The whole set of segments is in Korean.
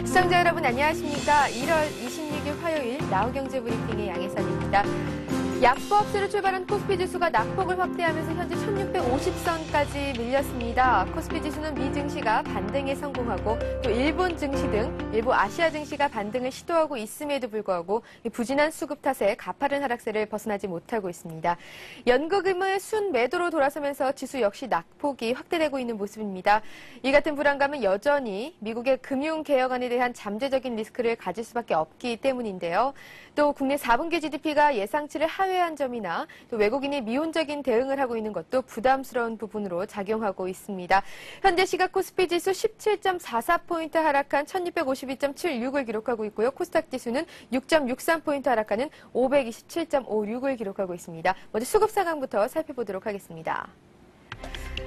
시청자 여러분 안녕하십니까. 1월 26일 화요일 나우경제 브리핑의 양혜선입니다. 약보합세로 출발한 코스피 지수가 낙폭을 확대하면서 현재 1650선까지 밀렸습니다. 코스피 지수는 미 증시가 반등에 성공하고 또 일본 증시 등 일부 아시아 증시가 반등을 시도하고 있음에도 불구하고 부진한 수급 탓에 가파른 하락세를 벗어나지 못하고 있습니다. 연거금을 순매도로 돌아서면서 지수 역시 낙폭이 확대되고 있는 모습입니다. 이 같은 불안감은 여전히 미국의 금융개혁안에 대한 잠재적인 리스크를 가질 수밖에 없기 때문인데요. 또 국내 4분기 GDP가 예상치를 하회한 점이나 또 외국인이 미온적인 대응을 하고 있는 것도 부담스러운 부분으로 작용하고 있습니다. 현재 시각 코스피 지수 17.44포인트 하락한 1652.76을 기록하고 있고요. 코스닥 지수는 6.63포인트 하락하는 527.56을 기록하고 있습니다. 먼저 수급 상황부터 살펴보도록 하겠습니다.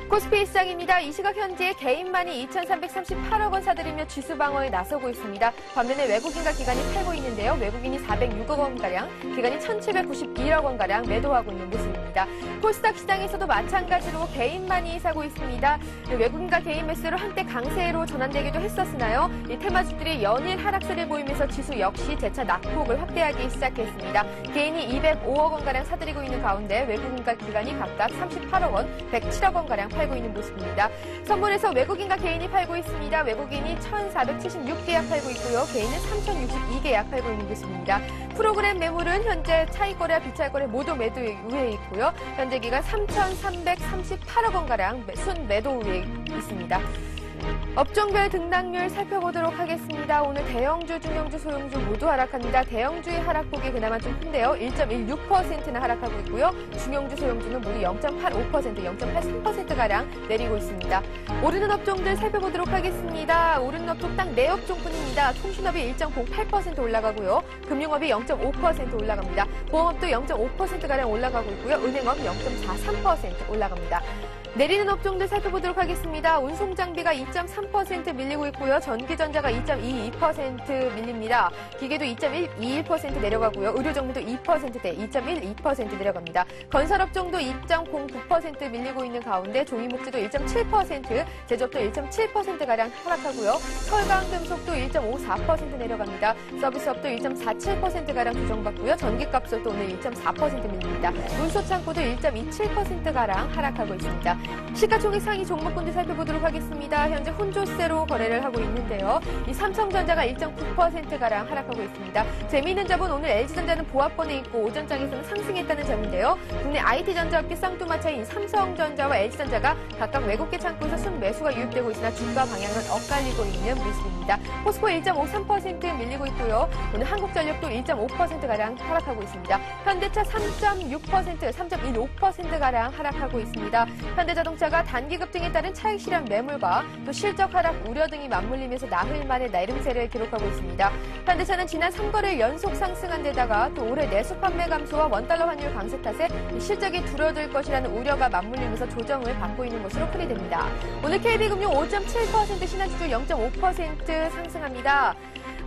코스피 일상입니다. 이 시각 현재 개인만이 2,338억 원 사들이며 지수 방어에 나서고 있습니다. 반면에 외국인과 기관이 팔고 있는데요. 외국인이 406억 원가량, 기관이 1,791억 원가량 매도하고 있는 모습입니다. 코스닥 시장에서도 마찬가지로 개인만이 사고 있습니다. 외국인과 개인 매수로 한때 강세로 전환되기도 했었으나요. 이 테마주들이 연일 하락세를 보이면서 지수 역시 재차 낙폭을 확대하기 시작했습니다. 개인이 205억 원가량 사들이고 있는 가운데 외국인과 기관이 각각 38억 원, 107억 원가량 팔고 있는 모습입니다. 선물에서 외국인과 개인이 팔고 있습니다. 외국인이 1,476계약 팔고 있고요. 개인은 3,062계약 팔고 있는 모습입니다. 프로그램 매물은 현재 차익거래와 비차익거래 모두 매도 우회에 있고요. 현재 기간 3,338억 원가량 순매도 우회에 있습니다. 업종별 등락률 살펴보도록 하겠습니다. 오늘 대형주, 중형주, 소형주 모두 하락합니다. 대형주의 하락폭이 그나마 좀 큰데요. 1.16%나 하락하고 있고요. 중형주, 소형주는 모두 0.85%, 0.83%가량 내리고 있습니다. 오르는 업종들 살펴보도록 하겠습니다. 오르는 업종 딱 4업종뿐입니다. 통신업이 1.08% 올라가고요. 금융업이 0.5% 올라갑니다. 보험업도 0.5%가량 올라가고 있고요. 은행업 0.43% 올라갑니다. 내리는 업종들 살펴보도록 하겠습니다. 운송장비가 2.3% 밀리고 있고요. 전기전자가 2.22% 밀립니다. 기계도 2.121% 내려가고요. 의료정보도 2%대 2.12% 내려갑니다. 건설업종도 2.09% 밀리고 있는 가운데 종이목재도 1.7%, 제조업도 1.7%가량 하락하고요. 철강금속도 1.54% 내려갑니다. 서비스업도 1.47%가량 조정받고요. 전기값도 오늘 1.4% 밀립니다. 운소창고도 1.27%가량 하락하고 있습니다. 시가총액 상위 종목군들 살펴보도록 하겠습니다. 현재 혼조세로 거래를 하고 있는데요. 이 삼성전자가 1.9%가량 하락하고 있습니다. 재미있는 점은 오늘 LG전자는 보합권에 있고 오전장에서는 상승했다는 점인데요. 국내 IT전자업계 쌍두마차인 삼성전자와 LG전자가 각각 외국계 창구에서 순매수가 유입되고 있으나 주가 방향은 엇갈리고 있는 모습입니다. 포스코 1.53% 밀리고 있고요. 오늘 한국전력도 1.5%가량 하락하고 있습니다. 현대차 3.6%, 3.15%가량 하락하고 있습니다. 현대자동차가 단기 급등에 따른 차익 실현 매물과 또 실적 하락 우려 등이 맞물리면서 나흘 만에 내림세를 기록하고 있습니다. 현대차는 지난 3거래일 연속 상승한 데다가 또 올해 내수 판매 감소와 원달러 환율 강세 탓에 실적이 줄어들 것이라는 우려가 맞물리면서 조정을 받고 있는 것으로 풀이됩니다. 오늘 KB금융 5.7%, 신한지주 0.5% 상승합니다.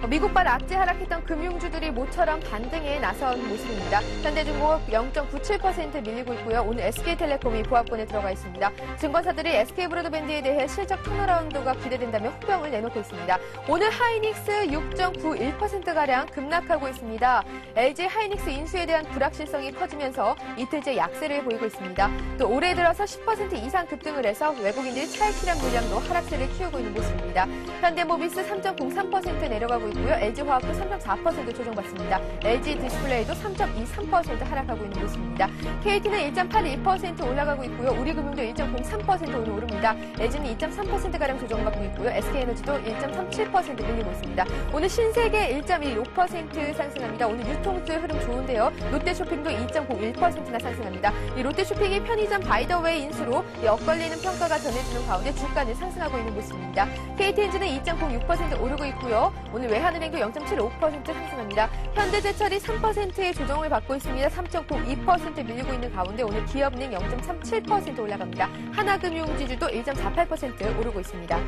미국발 악재 하락했던 금융주들이 모처럼 반등에 나선 모습입니다. 현대중공업 0.97% 밀리고 있고요. 오늘 SK텔레콤이 보합권에 들어가 있습니다. 증권사들이 SK브로드밴드에 대해 실적 턴어라운드가 기대된다며 호평을 내놓고 있습니다. 오늘 하이닉스 6.91%가량 급락하고 있습니다. LG 하이닉스 인수에 대한 불확실성이 커지면서 이틀째 약세를 보이고 있습니다. 또 올해 들어서 10% 이상 급등을 해서 외국인들이 차익 실현 물량도 하락세를 키우고 있는 모습입니다. 현대모비스 3.03% 내려가고 있고요. LG화학도 3.4% 조정받습니다. LG디스플레이도 3.23% 하락하고 있는 모습입니다. KT는 1.81% 올라가고 있고요. 우리금융도 1.03% 오늘 오릅니다. LG는 2.3%가량 조정받고 있고요. SK에너지도 1.37% 밀리고 있습니다. 오늘 신세계 1.16% 상승합니다. 오늘 유통주의 흐름 좋은데요. 롯데쇼핑도 2.01%나 상승합니다. 이 롯데쇼핑이 편의점 바이더웨이 인수로 엇갈리는 평가가 전해지는 가운데 주가는 상승하고 있는 모습입니다. KT엔진은 2.06% 오르고 있고요. 오늘 외환은행도 0.75% 상승합니다. 현대제철이 3%의 조정을 받고 있습니다. 3.92% 밀리고 있는 가운데 오늘 기업은행 0.37% 올라갑니다. 하나금융지주도 1.48% 오르고 있습니다.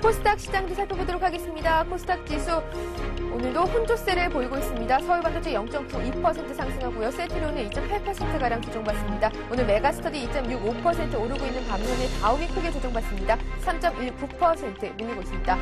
코스닥 시장도 살펴보도록 하겠습니다. 코스닥 지수 오늘도 혼조세를 보이고 있습니다. 서울반도체 0.92% 상승하고요. 센트리온은 2.8%가량 조정받습니다. 오늘 메가스터디 2.65% 오르고 있는 반면에 다움이 크게 조정받습니다. 3.19% 밀리고 있습니다.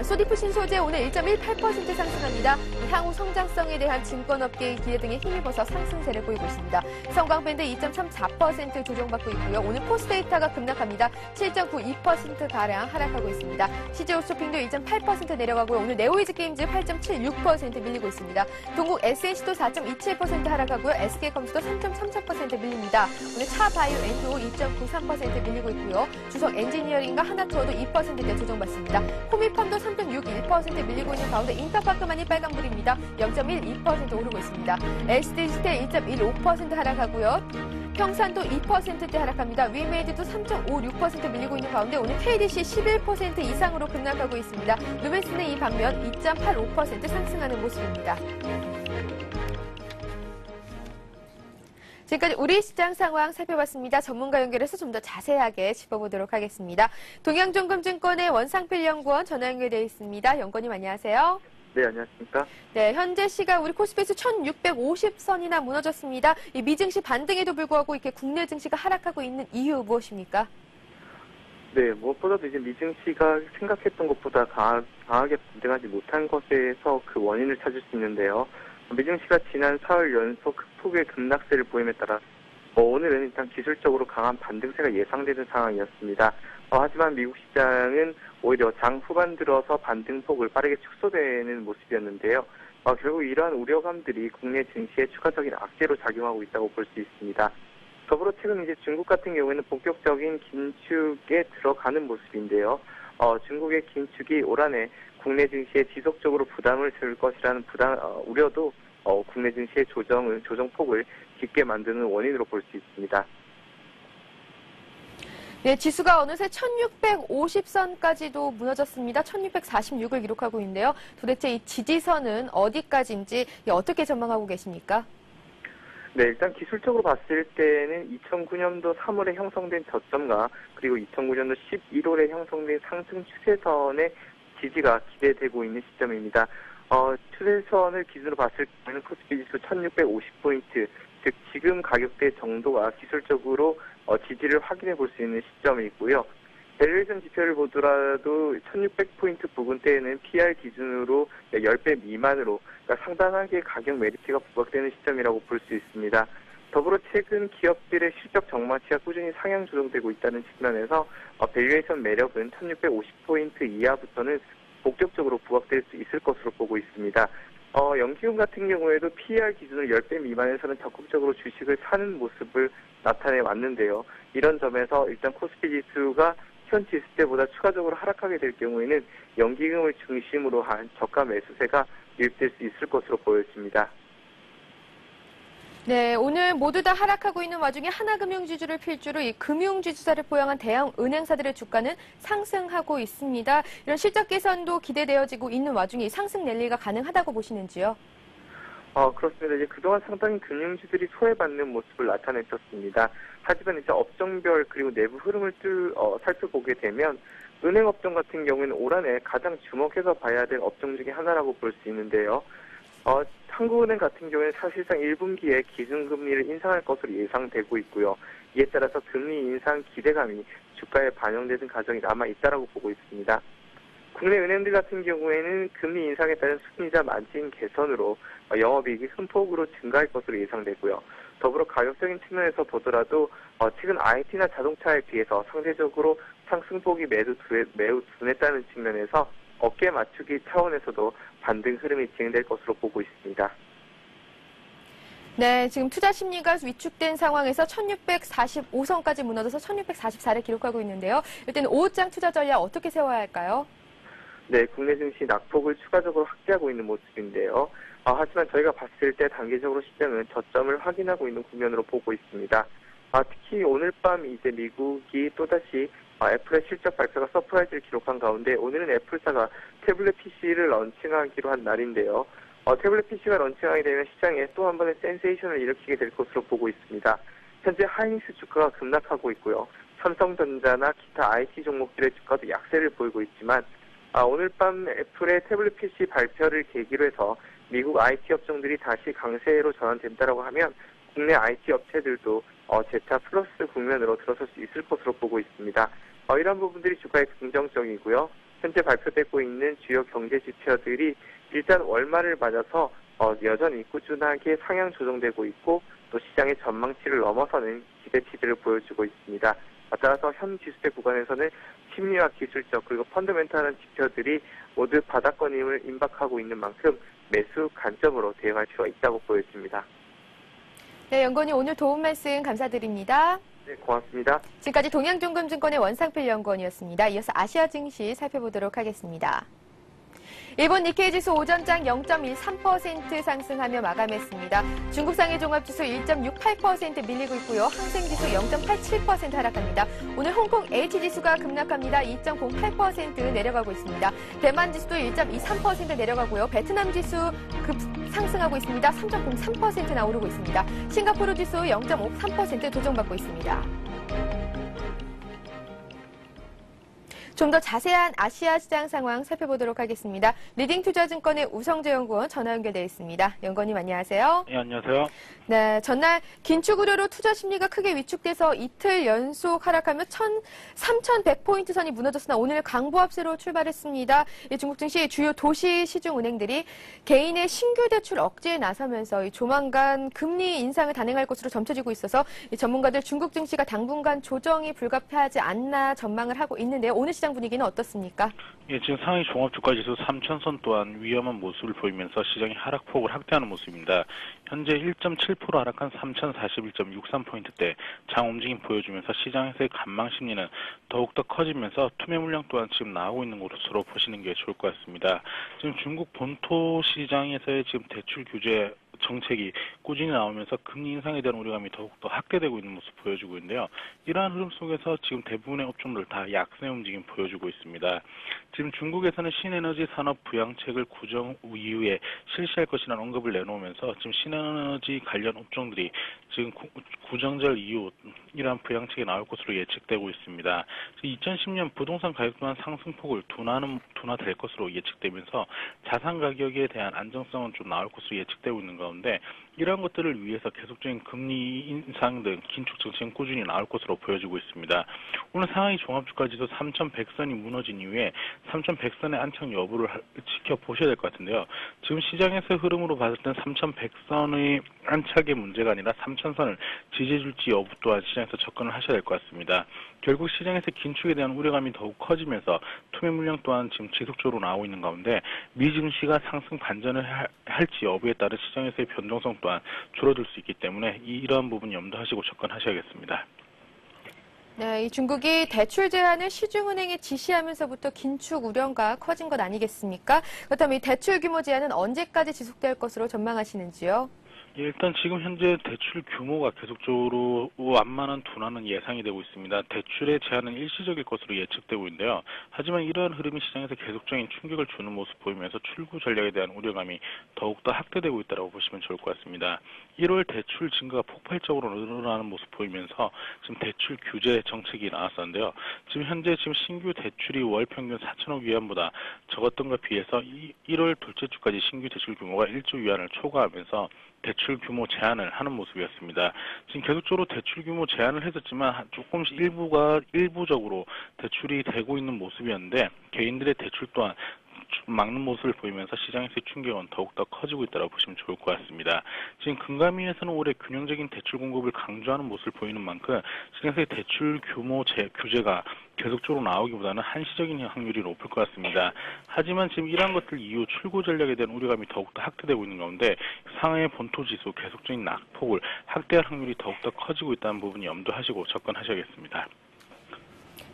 소디프 신소재 오늘 1.18% 상승합니다. 향후 성장성에 대한 증권업계의 기대 등에 힘입어서 상승세를 보이고 있습니다. 성광밴드 2.34% 조정받고 있고요. 오늘 포스데이터가 급락합니다. 7.92%가량 하락하고 있습니다. CJ홈쇼핑도 1.8% 내려가고요. 오늘 네오이즈게임즈 8.76% 밀리고 있습니다. 동국 SNC도 4.27% 하락하고요. SK컴퓨터 3.33% 밀립니다. 오늘 차바이오엔도 2.93% 밀리고 있고요. 주석 엔지니어링과 하나투어도 2%대 조정받습니다. 호미팜도 3.61% 밀리고 있는 가운데 인터파크만이 빨간불입니다. 0.12% 오르고 있습니다. SD시스템 1.15% 하락하고요. 평산도 2%대 하락합니다. 위메이드도 3.56% 밀리고 있는 가운데 오늘 KDC 11% 이상으로 급락하고 있습니다. 루멘스는 이 반면 2.85% 상승하는 모습입니다. 지금까지 우리 시장 상황 살펴봤습니다. 전문가 연결해서 좀 더 자세하게 짚어보도록 하겠습니다. 동양종금증권의 원상필 연구원 전화 연결되어 있습니다. 연구원님 안녕하세요. 네, 안녕하십니까? 네, 현재 시각 우리 코스피에서 1650선이나 무너졌습니다. 이 미증시 반등에도 불구하고 이렇게 국내 증시가 하락하고 있는 이유 무엇입니까? 네, 무엇보다도 이제 미증시가 생각했던 것보다 강하게 반등하지 못한 것에서 그 원인을 찾을 수 있는데요. 미증시가 지난 4월 연속 큰 폭의 급락세를 보임에 따라 오늘은 일단 기술적으로 강한 반등세가 예상되는 상황이었습니다. 하지만 미국 시장은 오히려 장 후반 들어서 반등폭을 빠르게 축소되는 모습이었는데요. 결국 이러한 우려감들이 국내 증시에 추가적인 악재로 작용하고 있다고 볼 수 있습니다. 더불어 최근 이제 중국 같은 경우에는 본격적인 긴축에 들어가는 모습인데요. 중국의 긴축이 올 한해 국내 증시에 지속적으로 부담을 줄 것이라는 우려도 국내 증시의 조정폭을 깊게 만드는 원인으로 볼 수 있습니다. 네, 지수가 어느새 1650선까지도 무너졌습니다. 1646을 기록하고 있는데요. 도대체 이 지지선은 어디까지인지 어떻게 전망하고 계십니까? 네, 일단 기술적으로 봤을 때는 2009년도 3월에 형성된 저점과 그리고 2009년도 11월에 형성된 상승 추세선의 지지가 기대되고 있는 시점입니다. 추세선을 기준으로 봤을 때는 코스피 지수 1650포인트, 즉 지금 가격대 정도가 기술적으로 지지를 확인해 볼 수 있는 시점이 있고요. 밸류에이션 지표를 보더라도 1600포인트 부근대에는 PR 기준으로 10배 미만으로 그러니까 상당하게 가격 메리트가 부각되는 시점이라고 볼 수 있습니다. 더불어 최근 기업들의 실적 정망치가 꾸준히 상향 조정되고 있다는 측면에서 밸류에이션 매력은 1650포인트 이하부터는 본격적으로 부각될 수 있을 것으로 보고 있습니다. 연기금 같은 경우에도 PER 기준을 10배 미만에서는 적극적으로 주식을 사는 모습을 나타내 왔는데요. 이런 점에서 일단 코스피 지수가 현 지수 때보다 추가적으로 하락하게 될 경우에는 연기금을 중심으로 한 저가 매수세가 유입될 수 있을 것으로 보여집니다. 네, 오늘 모두 다 하락하고 있는 와중에 하나금융지주를 필두로 이 금융지주사를 포용한 대형 은행사들의 주가는 상승하고 있습니다. 이런 실적 개선도 기대되어지고 있는 와중에 상승 랠리가 가능하다고 보시는지요? 그렇습니다. 이제 그동안 상당히 금융주들이 소외받는 모습을 나타냈었습니다. 하지만 이제 업종별 그리고 내부 흐름을 살펴보게 되면 은행 업종 같은 경우에는 올 한해 가장 주목해서 봐야 될 업종 중에 하나라고 볼 수 있는데요. 한국은행 같은 경우에는 사실상 1분기에 기준금리를 인상할 것으로 예상되고 있고요. 이에 따라서 금리 인상 기대감이 주가에 반영되는 과정이 남아있다고 보고 있습니다. 국내 은행들 같은 경우에는 금리 인상에 따른 수익자 마진 개선으로 영업이익이 큰 폭으로 증가할 것으로 예상되고요. 더불어 가격적인 측면에서 보더라도 최근 IT나 자동차에 비해서 상대적으로 상승폭이 매우 둔했다는 측면에서 어깨 맞추기 차원에서도 반등 흐름이 진행될 것으로 보고 있습니다. 네, 지금 투자 심리가 위축된 상황에서 1645선까지 무너져서 1644를 기록하고 있는데요. 이때는 5장 투자 전략 어떻게 세워야 할까요? 네, 국내 증시 낙폭을 추가적으로 확대하고 있는 모습인데요. 하지만 저희가 봤을 때 단기적으로 시장은 저점을 확인하고 있는 국면으로 보고 있습니다. 특히 오늘 밤 이제 미국이 또다시 애플의 실적 발표가 서프라이즈를 기록한 가운데 오늘은 애플사가 태블릿 PC를 런칭하기로 한 날인데요. 태블릿 PC가 런칭하게 되면 시장에 또 한 번의 센세이션을 일으키게 될 것으로 보고 있습니다. 현재 하이닉스 주가가 급락하고 있고요. 삼성전자나 기타 IT 종목들의 주가도 약세를 보이고 있지만 오늘 밤 애플의 태블릿 PC 발표를 계기로 해서 미국 IT 업종들이 다시 강세로 전환된다고 하면 국내 IT 업체들도 재차 플러스 국면으로 들어설 수 있을 것으로 보고 있습니다. 이런 부분들이 주가에 긍정적이고요. 현재 발표되고 있는 주요 경제 지표들이 일단 월말을 맞아서 여전히 꾸준하게 상향 조정되고 있고 또 시장의 전망치를 넘어서는 기대치들을 보여주고 있습니다. 따라서 현 지수대 구간에서는 심리와 기술적 그리고 펀더멘탈한 지표들이 모두 바닥권임을 임박하고 있는 만큼 매수 관점으로 대응할 필요가 있다고 보여집니다. 네, 연구원님 오늘 도움 말씀 감사드립니다. 네, 고맙습니다. 지금까지 동양종금증권의 원상필 연구원이었습니다. 이어서 아시아 증시 살펴보도록 하겠습니다. 일본 니케이 지수 오전장 0.13% 상승하며 마감했습니다. 중국 상해 종합지수 1.68% 밀리고 있고요. 항생지수 0.87% 하락합니다. 오늘 홍콩 H지수가 급락합니다. 2.08% 내려가고 있습니다. 대만 지수도 1.23% 내려가고요. 베트남 지수 상승하고 있습니다. 3.03%나 오르고 있습니다. 싱가포르 지수 0.53% 조정받고 있습니다. 좀 더 자세한 아시아 시장 상황 살펴보도록 하겠습니다. 리딩투자증권의 우성재 연구원 전화 연결되어 있습니다. 연구원님 안녕하세요. 네, 안녕하세요. 네, 전날 긴축 우려로 투자 심리가 크게 위축돼서 이틀 연속 하락하며 3,100포인트 선이 무너졌으나 오늘 강보합세로 출발했습니다. 중국 증시 주요 도시 시중은행들이 개인의 신규 대출 억제에 나서면서 조만간 금리 인상을 단행할 것으로 점쳐지고 있어서 전문가들 중국 증시가 당분간 조정이 불가피하지 않나 전망을 하고 있는데요. 오늘 시장 분위기는 어떻습니까? 예, 지금 상하이 종합주가지수 3,000선 또한 위험한 모습을 보이면서 시장이 하락폭을 확대하는 모습입니다. 현재 1.7% 하락한 3,041.63포인트대 장 움직임 보여주면서 시장에서의 관망 심리는 더욱더 커지면서 투매 물량 또한 지금 나오고 있는 것으로 보시는 게 좋을 것 같습니다. 지금 중국 본토 시장에서의 지금 대출 규제 정책이 꾸준히 나오면서 금리 인상에 대한 우려감이 더욱더 확대되고 있는 모습 보여주고 있는데요. 이러한 흐름 속에서 지금 대부분의 업종들 다 약세 움직임 보여주고 있습니다. 지금 중국에서는 신에너지 산업 부양책을 구정 이후에 실시할 것이라는 언급을 내놓으면서 지금 신에너지 관련 업종들이 지금 구정절 이후 이러한 부양책이 나올 것으로 예측되고 있습니다. 2010년 부동산 가격 또한 상승폭을 둔화될 것으로 예측되면서 자산 가격에 대한 안정성은 좀 나올 것으로 예측되고 있는 가운데 이러한 것들을 위해서 계속적인 금리 인상 등 긴축 정책은 꾸준히 나올 것으로 보여지고 있습니다. 오늘 상하이 종합주가지수 3,100선이 무너진 이후에 3,100선의 안착 여부를 지켜보셔야 될 것 같은데요. 지금 시장에서 흐름으로 봤을 땐 3,100선의 안착의 문제가 아니라 3,000선을 지지해줄지 여부 또한 시장에서 접근을 하셔야 될 것 같습니다. 결국 시장에서 긴축에 대한 우려감이 더욱 커지면서 투매 물량 또한 지금 지속적으로 나오고 있는 가운데 미 증시가 상승 반전을 할지 여부에 따른 시장에서의 변동성 또한 줄어들 수 있기 때문에 이러한 부분 염두하시고 접근하셔야겠습니다. 네, 이 중국이 대출 제한을 시중은행에 지시하면서부터 긴축 우려가 커진 것 아니겠습니까? 그렇다면 이 대출 규모 제한은 언제까지 지속될 것으로 전망하시는지요? 일단 지금 현재 대출 규모가 계속적으로 완만한 둔화는 예상이 되고 있습니다. 대출의 제한은 일시적일 것으로 예측되고 있는데요. 하지만 이러한 흐름이 시장에서 계속적인 충격을 주는 모습 보이면서 출구 전략에 대한 우려감이 더욱더 확대되고 있다고 보시면 좋을 것 같습니다. 1월 대출 증가가 폭발적으로 늘어나는 모습 보이면서 지금 대출 규제 정책이 나왔었는데요. 지금 현재 신규 대출이 월 평균 4천억 위안보다 적었던 것에 비해서 1월 둘째 주까지 신규 대출 규모가 1조 위안을 초과하면서 대출 규모 제한을 하는 모습이었습니다. 지금 계속적으로 대출 규모 제한을 했었지만 조금씩 일부적으로 대출이 되고 있는 모습이었는데 개인들의 대출 또한 막는 모습을 보이면서 시장에서의 충격은 더욱더 커지고 있다고 보시면 좋을 것 같습니다. 지금 금감위에서는 올해 균형적인 대출 공급을 강조하는 모습을 보이는 만큼 시장에서의 대출 규모 규제가 계속적으로 나오기보다는 한시적인 확률이 높을 것 같습니다. 하지만 지금 이러한 것들 이후 출구 전략에 대한 우려감이 더욱더 확대되고 있는 가운데 상하이 본토 지수 계속적인 낙폭을 확대할 확률이 더욱더 커지고 있다는 부분이 염두하시고 접근하셔야겠습니다.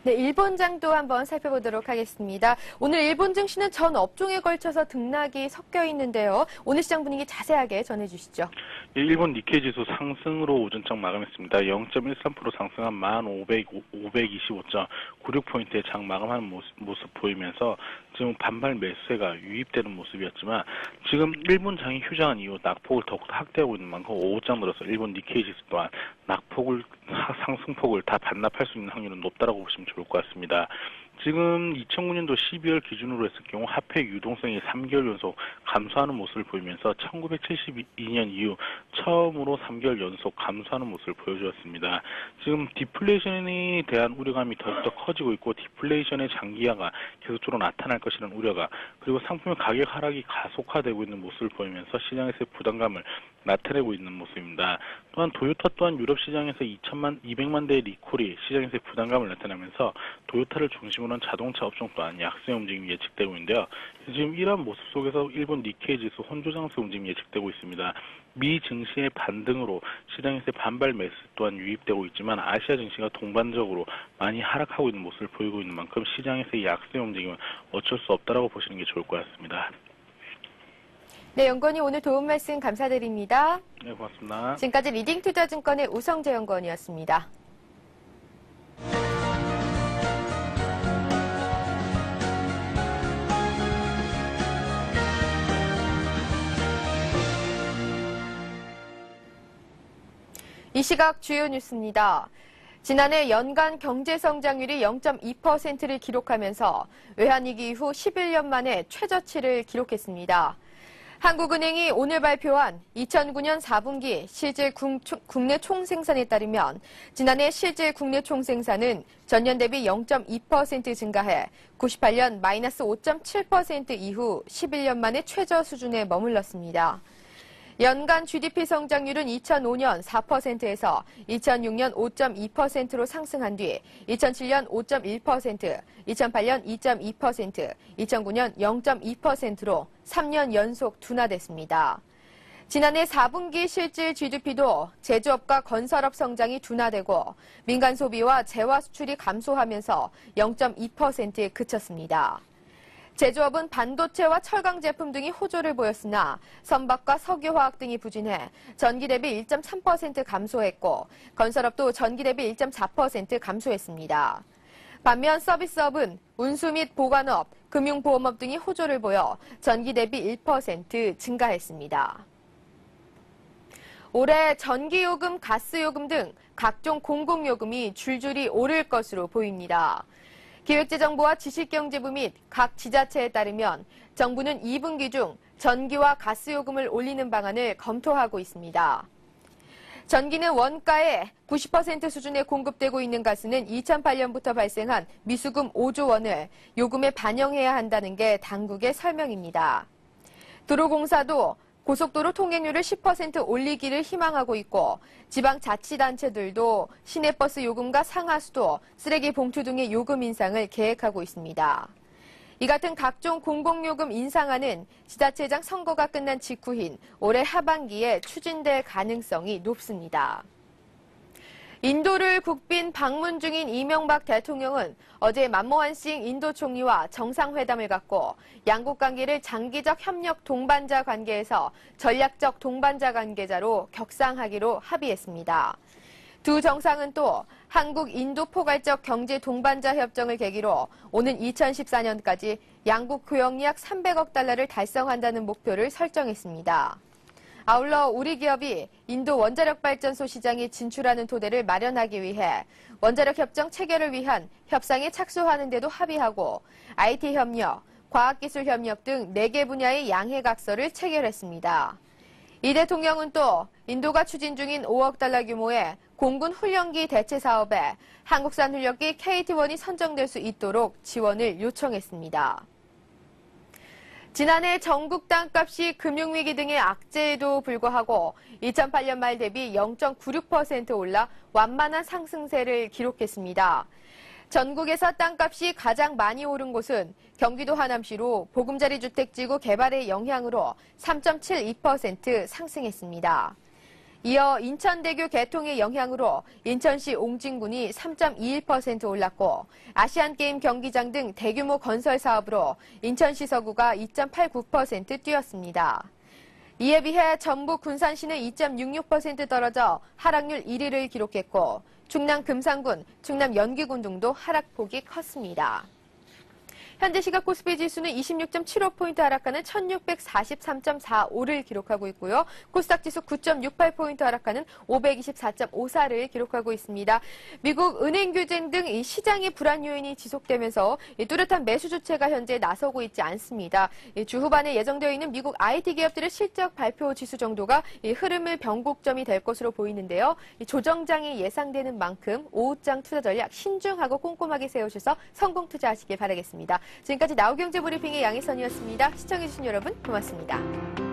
네, 일본장도 한번 살펴보도록 하겠습니다. 오늘 일본 증시는 전 업종에 걸쳐서 등락이 섞여 있는데요. 오늘 시장 분위기 자세하게 전해주시죠. 일본 니케이 지수 상승으로 오전장 마감했습니다. 0.13% 상승한 15,525.96포인트의 장 마감하는 모습 보이면서 지금 반발 매수세가 유입되는 모습이었지만 지금 일본 장이 휴장한 이후 낙폭을 더욱더 확대하고 있는 만큼 오후장 들어서 일본 니케이 지수 또한 상승폭을 다 반납할 수 있는 확률은 높다라고 보시면 좋을 것 같습니다. 지금 2009년도 12월 기준으로 했을 경우 화폐 유동성이 3개월 연속 감소하는 모습을 보이면서 1972년 이후 처음으로 3개월 연속 감소하는 모습을 보여주었습니다. 지금 디플레이션에 대한 우려감이 더욱더 커지고 있고 디플레이션의 장기화가 계속적으로 나타날 것이라는 우려가 그리고 상품의 가격 하락이 가속화되고 있는 모습을 보이면서 시장에서의 부담감을 나타내고 있는 모습입니다. 또한 토요타 또한 유럽 시장에서 200만 대의 리콜이 시장에서의 부담감을 나타내면서 토요타를 중심으로 한 자동차 업종 또한 약세 움직임이 예측되고 있는데요. 지금 이러한 모습 속에서 일본 니케이 지수 혼조장세 움직임이 예측되고 있습니다. 미 증시의 반등으로 시장에서의 반발 매수 또한 유입되고 있지만 아시아 증시가 동반적으로 많이 하락하고 있는 모습을 보이고 있는 만큼 시장에서의 약세 움직임은 어쩔 수 없다라고 보시는 게 좋을 것 같습니다. 네, 연구원님 오늘 도움 말씀 감사드립니다. 네, 고맙습니다. 지금까지 리딩투자증권의 우성재 연구원이었습니다. 이 시각 주요 뉴스입니다. 지난해 연간 경제성장률이 0.2%를 기록하면서 외환위기 이후 11년 만에 최저치를 기록했습니다. 한국은행이 오늘 발표한 2009년 4분기 실질 국내 총생산에 따르면 지난해 실질 국내 총생산은 전년 대비 0.2% 증가해 98년 마이너스 5.7% 이후 11년 만에 최저 수준에 머물렀습니다. 연간 GDP 성장률은 2005년 4%에서 2006년 5.2%로 상승한 뒤 2007년 5.1%, 2008년 2.2%, 2009년 0.2%로 3년 연속 둔화됐습니다. 지난해 4분기 실질 GDP도 제조업과 건설업 성장이 둔화되고 민간 소비와 재화 수출이 감소하면서 0.2%에 그쳤습니다. 제조업은 반도체와 철강 제품 등이 호조를 보였으나 선박과 석유화학 등이 부진해 전기 대비 1.3% 감소했고 건설업도 전기 대비 1.4% 감소했습니다. 반면 서비스업은 운수 및 보관업, 금융보험업 등이 호조를 보여 전기 대비 1% 증가했습니다. 올해 전기요금, 가스요금 등 각종 공공요금이 줄줄이 오를 것으로 보입니다. 기획재정부와 지식경제부 및 각 지자체에 따르면 정부는 2분기 중 전기와 가스요금을 올리는 방안을 검토하고 있습니다. 전기는 원가의 90% 수준에 공급되고 있는 가스는 2008년부터 발생한 미수금 5조 원을 요금에 반영해야 한다는 게 당국의 설명입니다. 도로공사도 고속도로 통행료를 10% 올리기를 희망하고 있고 지방자치단체들도 시내버스 요금과 상하수도, 쓰레기 봉투 등의 요금 인상을 계획하고 있습니다. 이 같은 각종 공공요금 인상안은 지자체장 선거가 끝난 직후인 올해 하반기에 추진될 가능성이 높습니다. 인도를 국빈 방문 중인 이명박 대통령은 어제 만모한 싱 인도 총리와 정상회담을 갖고 양국 관계를 장기적 협력 동반자 관계에서 전략적 동반자 관계자로 격상하기로 합의했습니다. 두 정상은 또 한국 인도 포괄적 경제 동반자 협정을 계기로 오는 2014년까지 양국 교역약 300억 달러를 달성한다는 목표를 설정했습니다. 아울러 우리 기업이 인도 원자력 발전소 시장에 진출하는 토대를 마련하기 위해 원자력 협정 체결을 위한 협상에 착수하는 데도 합의하고 IT 협력, 과학기술 협력 등 4개 분야의 양해각서를 체결했습니다. 이 대통령은 또 인도가 추진 중인 5억 달러 규모의 공군 훈련기 대체 사업에 한국산 훈련기 KT-1이 선정될 수 있도록 지원을 요청했습니다. 지난해 전국 땅값이 금융위기 등의 악재에도 불구하고 2008년 말 대비 0.96% 올라 완만한 상승세를 기록했습니다. 전국에서 땅값이 가장 많이 오른 곳은 경기도 하남시로 보금자리 주택지구 개발의 영향으로 3.72% 상승했습니다. 이어 인천대교 개통의 영향으로 인천시 옹진군이 3.21% 올랐고 아시안게임 경기장 등 대규모 건설 사업으로 인천시 서구가 2.89% 뛰었습니다. 이에 비해 전북 군산시는 2.66% 떨어져 하락률 1위를 기록했고 충남 금산군, 충남 연기군 등도 하락폭이 컸습니다. 현재 시각 코스피 지수는 26.75포인트 하락하는 1643.45를 기록하고 있고요. 코스닥 지수 9.68포인트 하락하는 524.54를 기록하고 있습니다. 미국 은행 규제 등 이 시장의 불안 요인이 지속되면서 뚜렷한 매수 주체가 현재 나서고 있지 않습니다. 주 후반에 예정되어 있는 미국 IT 기업들의 실적 발표 지수 정도가 흐름의 변곡점이 될 것으로 보이는데요. 조정장이 예상되는 만큼 오후장 투자 전략 신중하고 꼼꼼하게 세우셔서 성공 투자하시길 바라겠습니다. 지금까지 나우경제브리핑의 양혜선이었습니다. 시청해주신 여러분 고맙습니다.